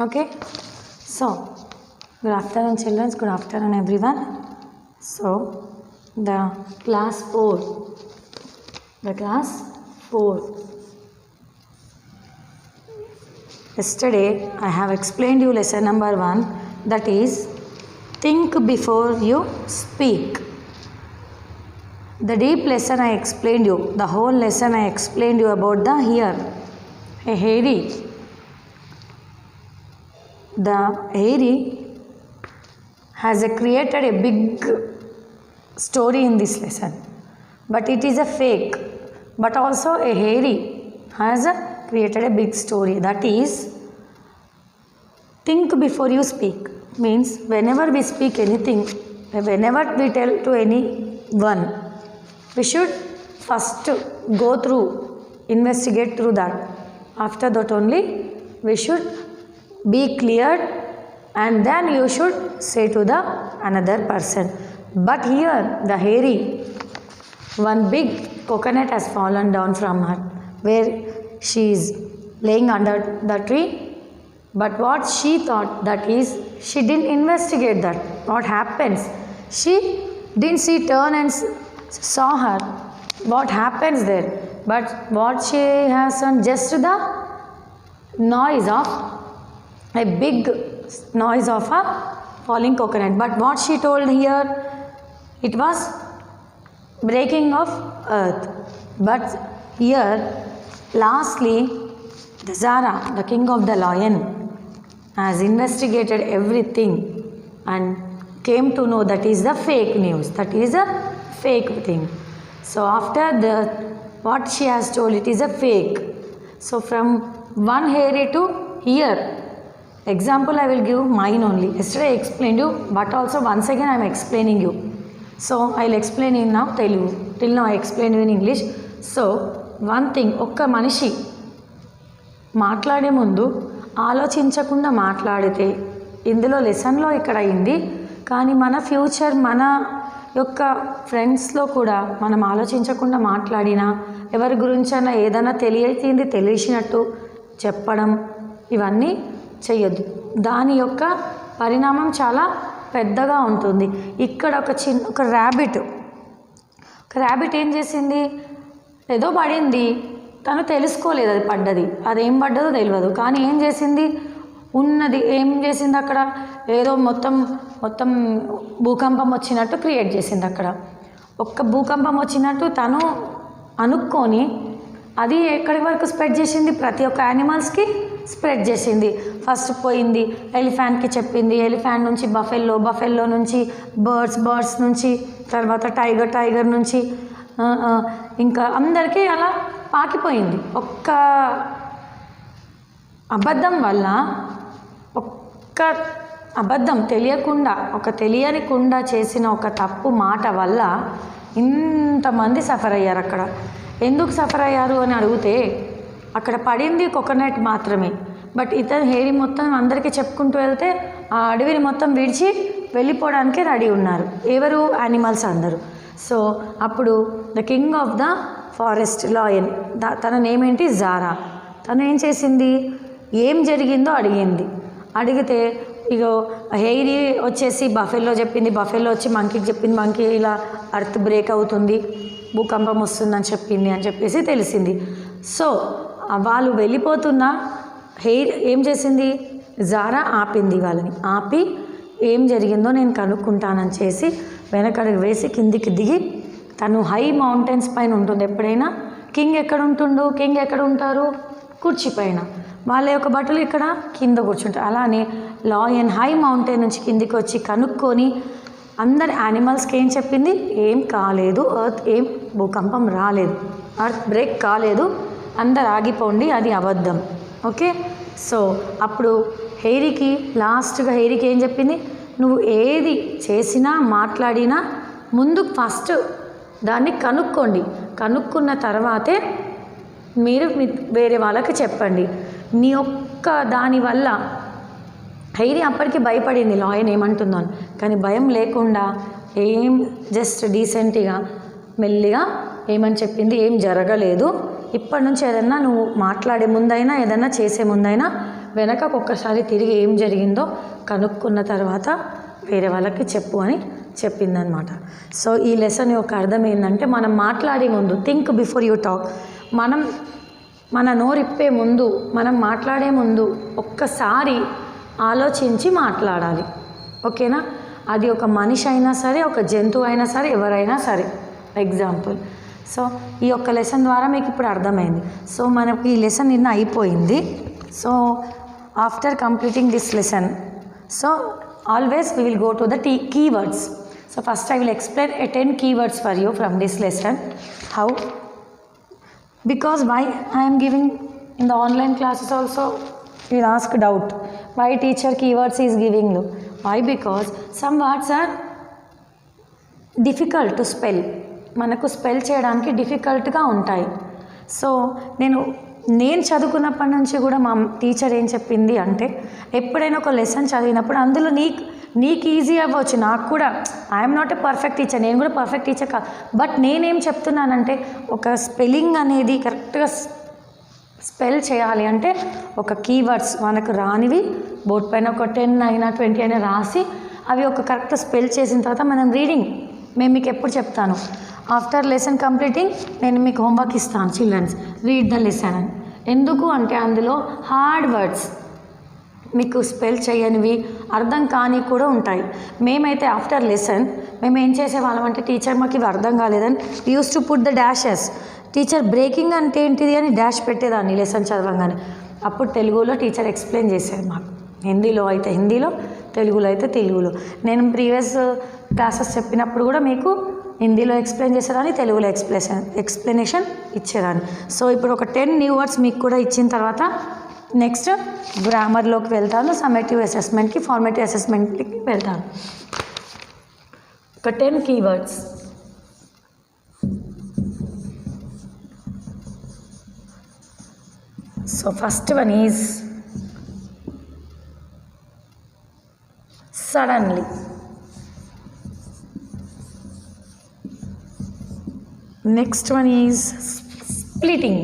Okay, so good afternoon children, good afternoon everyone. So the class 4 yesterday I have explained you lesson number 1, that is think before you speak. The deep lesson I explained you, the whole lesson I explained you about the here, a hairy. The hairy has created a big story in this lesson, but it is a fake. But also a hairy has created a big story, that is think before you speak. Means whenever we speak anything, whenever we tell to anyone, we should first go through, investigate through that. After that only we should be cleared, and then you should say to the another person. But here the hairy, one big coconut has fallen down from her, where she is laying under the tree. But what she thought, that is, she didn't investigate that. What happens? She didn't see turn and saw her. What happens there? But what she has done, just the noise of a big noise of a falling coconut. But what she told here, it was breaking of earth. But here lastly the Zara, the king of the lion, has investigated everything and came to know that is the fake news, that is a fake thing. So after the what she has told, it is a fake. So from one hairy to here, example I will give mine only. Yesterday I explained you, but also once again I am explaining you. So I will explain in now Telugu. Till now I explained you in English. So one thing, ఒక్క మనిషి మాట్లాడే ముందు ఆలోచించకుండా మాట్లాడితే, ఇందులో లెసన్లో ఇక్కడ అయింది, కానీ మన ఫ్యూచర్ మన యొక్క ఫ్రెండ్స్లో కూడా మనం ఆలోచించకుండా మాట్లాడినా, ఎవరి గురించైనా ఏదైనా తెలిసినట్టు చెప్పడం, ఇవన్నీ చేయొద్దు. దాని యొక్క పరిణామం చాలా పెద్దగా ఉంటుంది. ఇక్కడ ఒక ర్యాబిట్ ఏం చేసింది, ఏదో పడింది, తను తెలుసుకోలేదు అది పడ్డది, అదేం పడ్డదో తెలియదు. కానీ ఏం చేసింది, ఉన్నది ఏం చేసింది, అక్కడ ఏదో మొత్తం భూకంపం వచ్చినట్టు క్రియేట్ చేసింది. అక్కడ ఒక్క భూకంపం వచ్చినట్టు తను అనుకొని అది ఎక్కడి వరకు స్ప్రెడ్ చేసింది, ప్రతి ఒక్క యానిమల్స్కి స్ప్రెడ్ చేసింది. ఫస్ట్ పోయింది ఎలిఫెంట్కి చెప్పింది, ఎలిఫెంట్ నుంచి బఫెల్లో నుంచి బర్డ్స్ నుంచి, తర్వాత టైగర్ నుంచి, ఇంకా అందరికీ అలా పాకిపోయింది. ఒక్క అబద్ధం వల్ల, ఒక్క అబద్ధం తెలియకుండా, తెలియనికుండా చేసిన ఒక తప్పు మాట వల్ల ఇంతమంది సఫర్ అయ్యారు. అక్కడ ఎందుకు సఫర్ అయ్యారు అని అడిగితే, అక్కడ పడింది కోకోనట్ మాత్రమే. బట్ ఇతను హేరీ మొత్తం అందరికీ చెప్పుకుంటూ వెళ్తే ఆ అడవిని మొత్తం విడిచి వెళ్ళిపోవడానికి రెడీ ఉన్నారు. ఎవరు? యానిమల్స్ అందరూ. సో అప్పుడు the king of the forest lion, తన నేమ్ ఏంటి, జారా. తను ఏం చేసింది, ఏం జరిగిందో అడిగితే ఇగో హెయిరీ వచ్చేసి బఫెల్లో చెప్పింది, బఫెల్లో వచ్చి మంకీకి చెప్పింది, మంకీ ఇలా అర్త్ బ్రేక్ అవుతుంది, భూకంపం వస్తుందని చెప్పింది అని చెప్పేసి తెలిసింది. సో వాళ్ళు వెళ్ళిపోతున్న హెయిర్ ఏం చేసింది, జారా ఆపింది. వాళ్ళని ఆపి ఏం జరిగిందో నేను కనుక్కుంటానని చేసి వెనకడికి వేసి కిందికి దిగి, తను హై మౌంటైన్స్ పైన ఉంటుంది. ఎప్పుడైనా కింగ్ ఎక్కడ ఉంటారు, కుర్చీ పైన. వాళ్ళ యొక్క బట్టలు ఇక్కడ కింద కూర్చుంటారు. అలానే లాయన్ హై మౌంటైన్ నుంచి కిందికి వచ్చి కనుక్కొని అందరి యానిమల్స్కి ఏం చెప్పింది, ఏం కాలేదు, ఏం భూకంపం రాలేదు, అర్త్ బ్రేక్ కాలేదు, అందరు ఆగిపోండి, అది అబద్ధం. ఓకే. సో అప్పుడు లాస్ట్గా హెయిరీకి ఏం చెప్పింది, నువ్వు ఏది చేసినా మాట్లాడినా ముందు ఫస్ట్ దాన్ని కనుక్కున్న తర్వాతే మీరు వేరే వాళ్ళకి చెప్పండి. నీ ఒక్క దానివల్ల హెయిరీ అప్పటికి భయపడింది లాయన్ ఏమంటుందో అని, కానీ భయం లేకుండా జస్ట్ డీసెంట్గా మెల్లిగా ఏమని చెప్పింది, ఏం జరగలేదు, ఇప్పటి నుంచి ఏదన్నా నువ్వు మాట్లాడే ముందైనా ఏదన్నా చేసే ముందైనా వెనకకు ఒక్కసారి తిరిగి ఏం జరిగిందో కనుక్కున్న తర్వాత వేరే వాళ్ళకి చెప్పు అని చెప్పిందనమాట. సో ఈ లెసన్ యొక్క అర్థం ఏంటంటే, మనం మాట్లాడే ముందు థింక్ బిఫోర్ యూ టాక్. మన నోరిప్పే ముందు, మనం మాట్లాడే ముందు ఒక్కసారి ఆలోచించి మాట్లాడాలి. ఓకేనా? అది ఒక మనిషి అయినా సరే, ఒక జంతువు అయినా సరే, ఎవరైనా సరే. ఎగ్జాంపుల్. సో ఈ యొక్క లెసన్ ద్వారా మీకు ఇప్పుడు అర్థమైంది. సో మనకి ఈ లెసన్ నిన్న అయిపోయింది. So after completing this lesson, so always we will go to the keywords. So first I will explain a 10 keywords for you from this lesson. How? Because why I am giving in the online classes also, you will ask doubt. Why teacher keywords is giving you? Why? Because some words are difficult to spell. మనకు spell చేయడానికి డిఫికల్ట్గా ఉంటాయి. So నేను చదువుకున్నప్పటి నుంచి కూడా మా teacher ఏం చెప్పింది అంటే, ఎప్పుడైనా ఒక లెసన్ చదివినప్పుడు అందులో నీకు ఈజీ అవ్వచ్చు, నాకు కూడా I'm not a perfect teacher, నేను కూడా పర్ఫెక్ట్ టీచర్ కాదు. బట్ నేనేం చెప్తున్నానంటే, ఒక స్పెల్లింగ్ అనేది కరెక్ట్గా స్పెల్ చేయాలి అంటే ఒక కీవర్డ్స్ మనకు రానివి బోర్డు పైన ఒక 10 అయినా 20 అయినా రాసి అవి ఒక కరెక్ట్ స్పెల్ చేసిన తర్వాత మనం రీడింగ్, మేము మీకు ఎప్పుడు చెప్తాను, ఆఫ్టర్ లెసన్ కంప్లీటింగ్ నేను మీకు హోంవర్క్ ఇస్తాను, చిల్డ్రన్స్ రీడ్ ద లెసన్ అని. ఎందుకు అంటే అందులో హార్డ్ వర్డ్స్ మీకు స్పెల్ చేయనివి, అర్థం కాని కూడా ఉంటాయి. మేమైతే ఆఫ్టర్ లెసన్ మేము ఏం చేసేవాళ్ళం అంటే, టీచర్ మాకు ఇవి అర్థం కాలేదని use to put the dashes. Teacher breaking అంటే ఏంటిది అని డాష్ పెట్టేదాన్ని లెసన్ చదవంగానే. అప్పుడు తెలుగులో టీచర్ ఎక్స్ప్లెయిన్ చేసేది మాకు. హిందీలో అయితే హిందీలో, తెలుగులో అయితే తెలుగులో. నేను ప్రీవియస్ క్లాసెస్ చెప్పినప్పుడు కూడా మీకు హిందీలో ఎక్స్ప్లెయిన్ చేసేదాన్ని, తెలుగులో ఎక్స్ప్లెనేషన్ ఇచ్చేదాన్ని. సో ఇప్పుడు ఒక 10 న్యూ వర్డ్స్ మీకు కూడా ఇచ్చిన తర్వాత నెక్స్ట్ గ్రామర్లోకి వెళ్తాను, సమ్మేటివ్ అసెస్మెంట్కి, ఫార్మేటివ్ అసెస్మెంట్కి వెళ్తాను. ఒక 10 keywords. So first one is suddenly. Next one is splitting.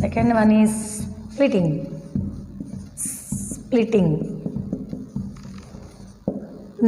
Second one is splitting.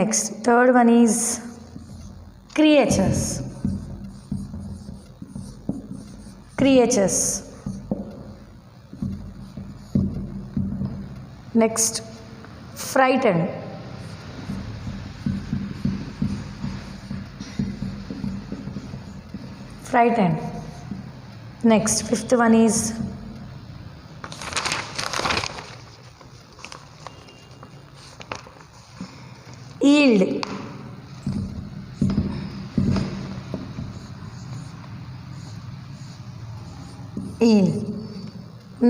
Next, third one is creatures. Next, frightened. Next, fifth one is yield.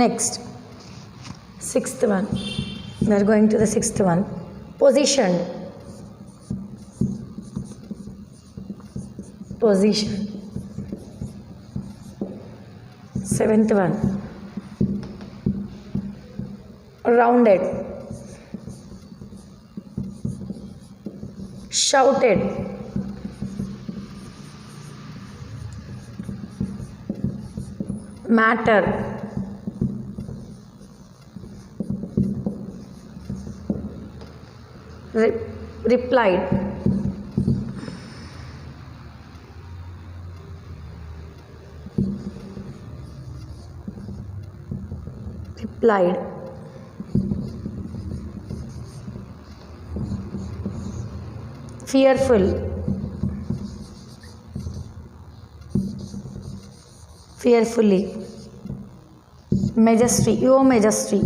Next, sixth one. We are going to the sixth one. Positioned. Seventh one. Rounded. Shouted. Matter. Replied. Fearfully. Majesty. Your majesty.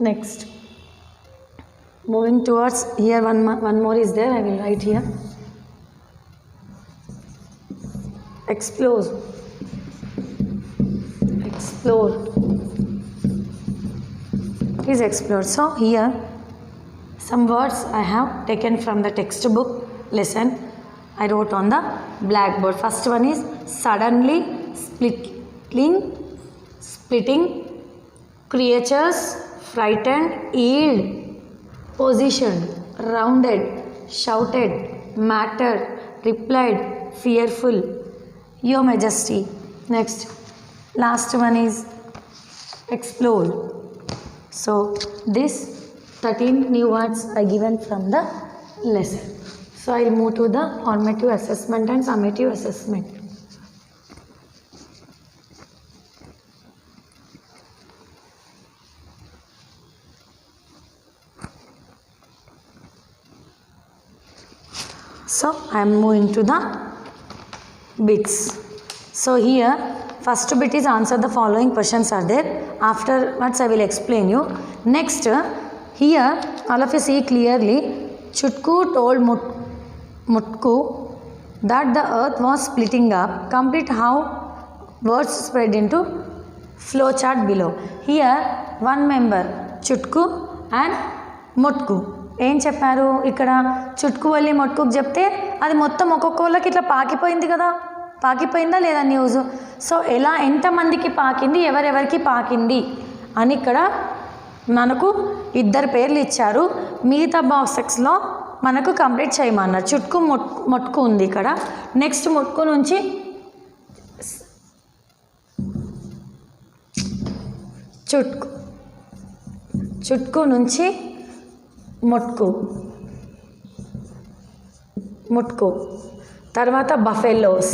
Next, moving towards here, one more is there. I will write here. Explore. Please explore. So here some words I have taken from the textbook lesson I wrote on the blackboard. First one is suddenly, splitting, creatures, frightened, yield, positioned, rounded, shouted, mattered, replied, fearful, your majesty. Next, last one is explore. So this 13 new words are given from the lesson. So I will move to the formative assessment and summative assessment. So I am moving to the bits. So here first bit is answer the following questions are there. Afterwards I will explain you. Next, here all of you see clearly, Chutku told Mutku that the earth was splitting up. Complete how words spread into flowchart below. Here one member Chutku and Mutku ఏం చెప్పారు, ఇక్కడ చుట్కు వెళ్ళి మొట్టుకు చెప్తే అది మొత్తం ఒక్కొక్కళ్ళకి ఇట్లా పాకిపోయింది కదా, పాకిపోయిందా లేదా న్యూస్. సో ఎలా ఎంతమందికి పాకింది, ఎవరెవరికి పాకింది అని ఇక్కడ మనకు ఇద్దరు పేర్లు ఇచ్చారు. మిగతా బాక్సెస్లో మనకు కంప్లీట్ చేయమన్నారు. చుట్కు మొట్టుకు ఉంది ఇక్కడ. నెక్స్ట్ మొట్టుకు నుంచి చుట్కు నుంచి ముట్కు తర్వాత బఫెల్లోస్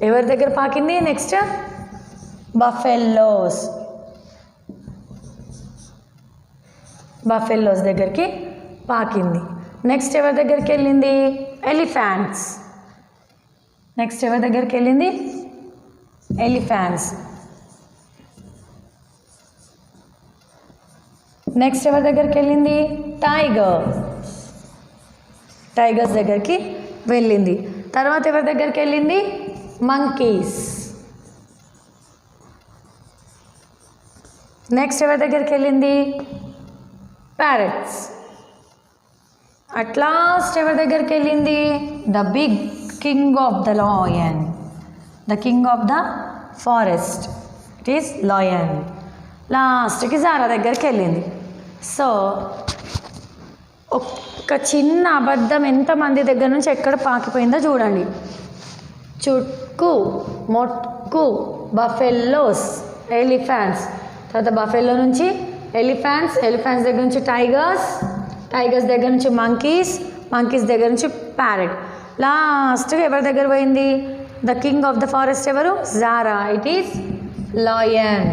ఎవరి దగ్గర పాకింది, నెక్స్ట్ బఫెల్లోస్ దగ్గరికి పాకింది. నెక్స్ట్ ఎవరి దగ్గరికి వెళ్ళింది, ఎలిఫెంట్స్. నెక్స్ట్ ఎవరి దగ్గరికి వెళ్ళింది, ఎలిఫెంట్స్. నెక్స్ట్ ఎవరి దగ్గరికి వెళ్ళింది, టైగర్స్ దగ్గరికి వెళ్ళింది. తర్వాత ఎవరి దగ్గరికి వెళ్ళింది, మంకీస్. నెక్స్ట్ ఎవరి దగ్గరికి వెళ్ళింది, ప్యారెట్స్. అట్ లాస్ట్ ఎవరి దగ్గరికి వెళ్ళింది, the big king of the lion, the king of the forest, it is lion. లాస్ట్కి జారా దగ్గరికి వెళ్ళింది. సో ఒక్క చిన్న అబద్ధం ఎంతమంది దగ్గర నుంచి ఎక్కడ పాకిపోయిందో చూడండి. చుట్కు, మొట్కు, బఫెల్లోస్, ఎలిఫెంట్స్. తర్వాత బఫెల్లో నుంచి ఎలిఫెంట్స్, ఎలిఫెంట్స్ దగ్గర నుంచి టైగర్స్, టైగర్స్ దగ్గర నుంచి మంకీస్, మంకీస్ దగ్గర నుంచి ప్యారెట్. లాస్ట్గా ఎవరి దగ్గర పోయింది, the king of the forest ఎవరు, జారా, ఇట్ ఈస్ లయన్.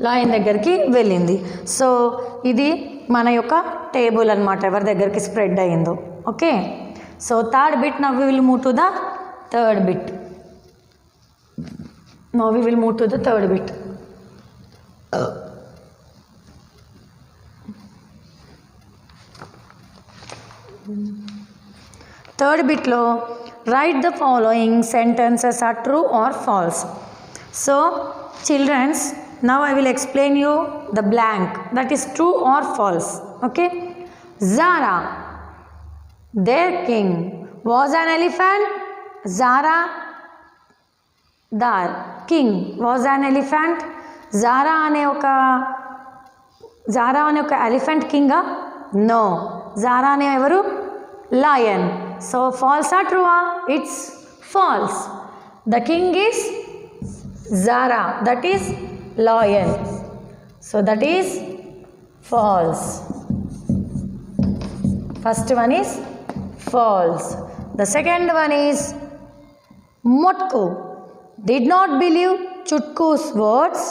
లయన్ దగ్గరికి వెళ్ళింది. సో ఇది మన యొక్క టేబుల్ అనమాట, ఎవరి దగ్గరికి స్ప్రెడ్ అయ్యిందో. Okay, so third bit now we will move to the third bit. Now we will move to the third bit. Third బిట్లో right the following sentences are true or false. So childrens, now I will explain you the blank, that is true or false. Okay, Zara, their king, was an elephant. Zara, the king, was an elephant. Zara ane oka elephant king a? No, Zara ane evaru, lion. So false or true? It's false. The king is Zara, that is lion. So that is false. First one is false. The second one is Mutku did not believe Chutku's words.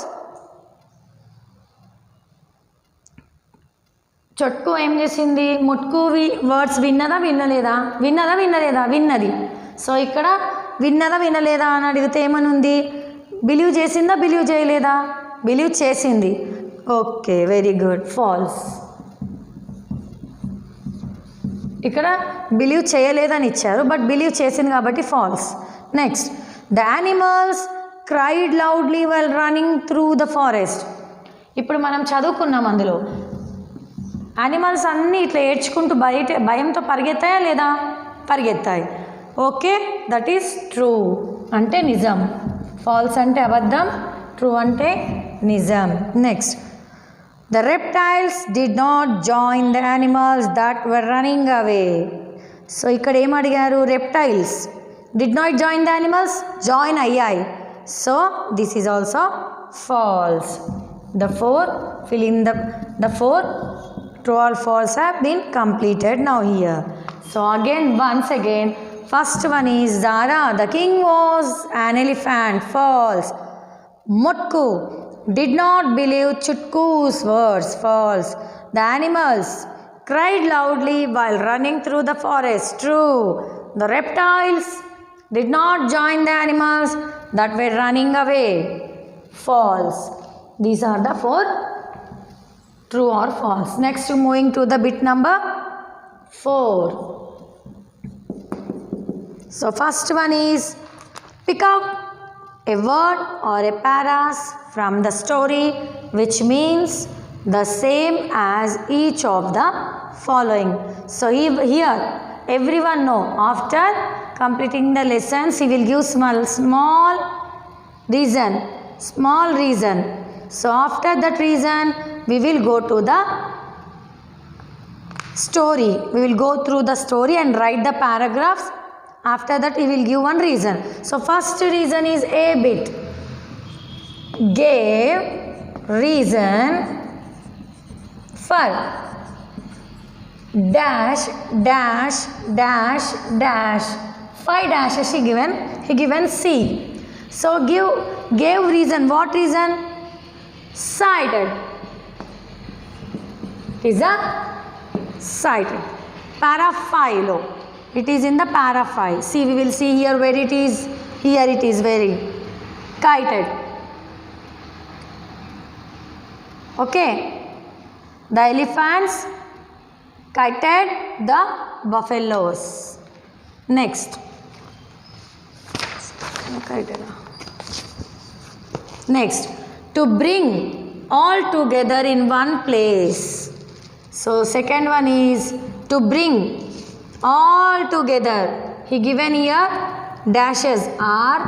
చుట్కు ఏం చేసింది, ముట్కు words విన్నదా విన్నలేదా, విన్నది. So ఇక్కడ విన్నదా వినలేదా అని అడిగితే ఏమని ఉంది, believe చేసిందా బిలీవ్ చేయలేదా, బిలీవ్ చేసింది. Okay, very good, false. ఇక్కడ బిలీవ్ చేయలేదని ఇచ్చారు, బట్ బిలీవ్ చేసింది కాబట్టి false. Next, the animals cried loudly while running through the forest. ఇప్పుడు మనం చదువుకున్నాం, అందులో యానిమల్స్ అన్నీ ఇట్లా ఏడ్చుకుంటూ భయంతో పరిగెత్తాయా లేదా, పరిగెత్తాయి. ఓకే, దట్ ఈస్ ట్రూ అంటే నిజం, ఫాల్స్ అంటే అబద్ధం, ట్రూ అంటే నిజం. Next, the reptiles did not join the animals that were running away. So ఇక్కడ ఏం అడిగారు, reptiles Did not join the animals? Join II. So this is also false. The 4, fill in the 4 true or false have been completed now here. So again, once again, first one is Zara, the king was an elephant, false. Mutku did not believe Chutku's words, false. The animals cried loudly while running through the forest, true. The reptiles did not join the animals that were running away, false. These are the 4 true or false. Next, moving to the bit number 4. So first one is pick up a word or a paras from the story which means the same as each of the following. So here everyone know, after completing the lessons he will give small reason. So after that reason we will go to the story. We will go through the story and write the paragraphs. After that he will give one reason. So first reason is A bit. Gave reason for dash dash dash dash. 5 dashes he given C. So gave reason. What reason? Cited. It is a cited. Para 5. It is in the para 5. See, we will see here where it is. Here it is very kited. Okay. The elephants kited the buffaloes. Next. Next. To bring all together in one place. So second one is to bring all together. He given here dashes R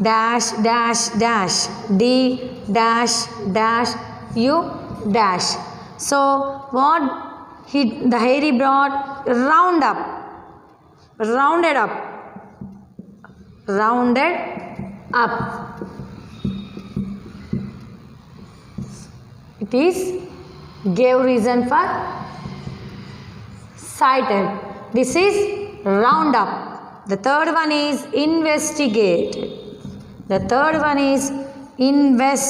dash dash dash D dash dash U dash. So what the hairy brought? Rounded up. It is gave reason for cited. This is round up. The third one is investigate. The third one is investigated.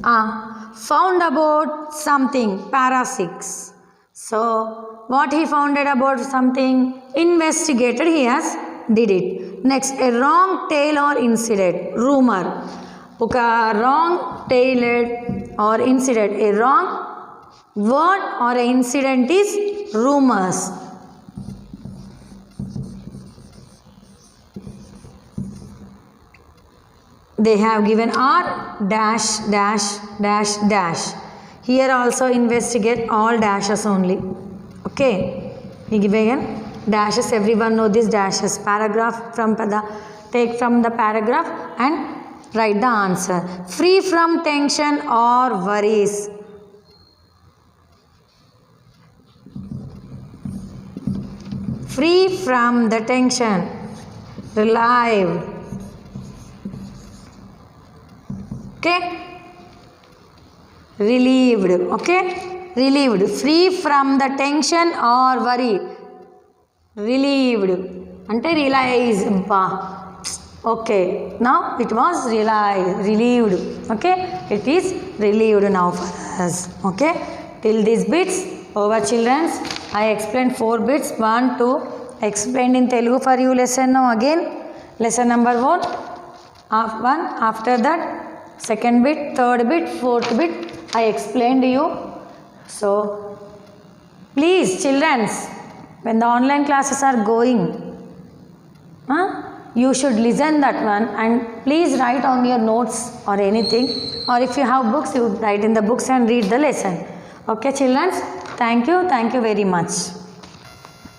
Found about something, para 6. So what he found about something? Investigated, he has did it. Next, a wrong tale or incident, rumor. Wrong tale or incident. A wrong word or an incident is rumors. They have given R dash dash dash dash. Here also investigate all dashes only. Okay. He give again dashes. Everyone know this dashes. Paragraph from take from the paragraph and write the answer. Free from tension or worries. Free from the tension. Relieved. Okay. Relieved. Okay. Relieved. Free from the tension or worry. Relieved. Ante realize. Okay. Now it was relieved. Okay. It is relieved now for us. Okay. Till these bits over children. I explained 4 bits. 1, 2. Explained in Telugu for you lesson now again. Lesson number 1. After that. Second bit, third bit, fourth bit, I explained to you. So, please children, when the online classes are going, you should listen that one and please write on your notes or anything. Or if you have books, you write in the books and read the lesson. Okay children, thank you very much.